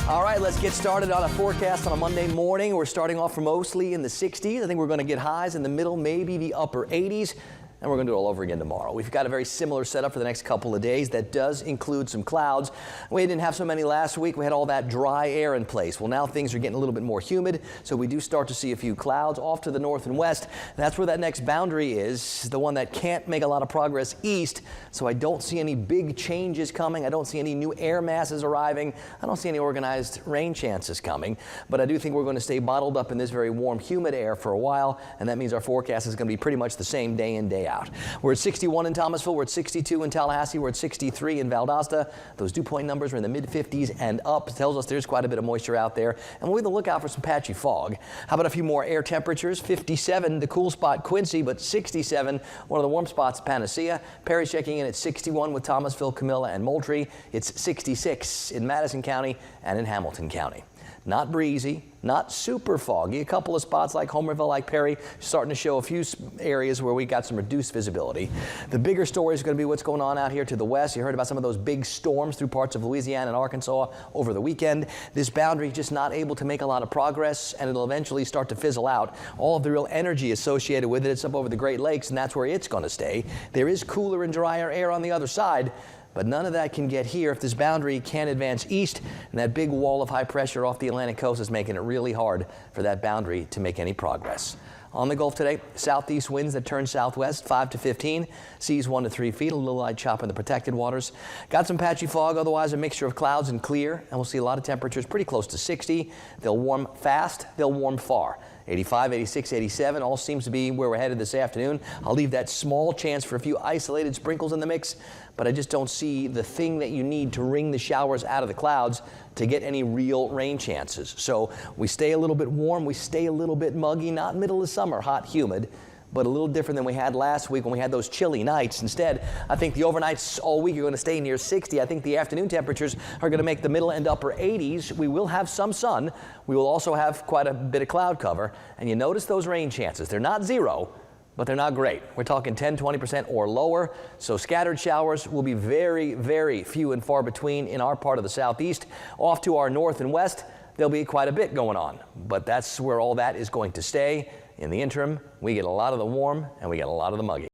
All right, let's get started on a forecast on a Monday morning. We're starting off mostly in the 60s. I think we're going to get highs in the middle, maybe the upper 80s. And we're going to do it all over again tomorrow. We've got a very similar setup for the next couple of days that does include some clouds. We didn't have so many last week. We had all that dry air in place. Well, now things are getting a little bit more humid, so we do start to see a few clouds off to the north and west. That's where that next boundary is, the one that can't make a lot of progress east. So I don't see any big changes coming. I don't see any new air masses arriving. I don't see any organized rain chances coming. But I do think we're going to stay bottled up in this very warm, humid air for a while, and that means our forecast is going to be pretty much the same day in, day out. We're at 61 in Thomasville, we're at 62 in Tallahassee, we're at 63 in Valdosta. Those dew point numbers are in the mid-50s and up. It tells us there's quite a bit of moisture out there, and we're on the lookout for some patchy fog. How about a few more air temperatures? 57, the cool spot Quincy, but 67, one of the warm spots, Panacea. Perry's checking in at 61 with Thomasville, Camilla, and Moultrie. It's 66 in Madison County and in Hamilton County. Not breezy, not super foggy. A couple of spots like Homerville, like Perry, starting to show a few areas where we got some reduced visibility. The bigger story is going to be what's going on out here to the west. You heard about some of those big storms through parts of Louisiana and Arkansas over the weekend. This boundary just not able to make a lot of progress, and it'll eventually start to fizzle out. All of the real energy associated with it, it's up over the Great Lakes, and that's where it's going to stay. There is cooler and drier air on the other side, but none of that can get here if this boundary can't advance east, and that big wall of high pressure off the Atlantic coast is making it really hard for that boundary to make any progress. On the Gulf today, southeast winds that turn southwest, 5 to 15, seas 1 to 3 feet, a little light chop in the protected waters. Got some patchy fog, otherwise a mixture of clouds and clear, and we'll see a lot of temperatures pretty close to 60. They'll warm fast, they'll warm far. 85, 86, 87, all seems to be where we're headed this afternoon. I'll leave that small chance for a few isolated sprinkles in the mix, but I just don't see the thing that you need to wring the showers out of the clouds to get any real rain chances. So we stay a little bit warm, we stay a little bit muggy, not middle of summer, hot, humid, but a little different than we had last week when we had those chilly nights. Instead, I think the overnights all week are going to stay near 60. I think the afternoon temperatures are going to make the middle and upper 80s. We will have some sun. We will also have quite a bit of cloud cover. And you notice those rain chances. They're not zero, but they're not great. We're talking 10, 20% or lower. So scattered showers will be very, very few and far between in our part of the southeast. Off to our north and west, there'll be quite a bit going on. But that's where all that is going to stay. In the interim, we get a lot of the warm and we get a lot of the muggy.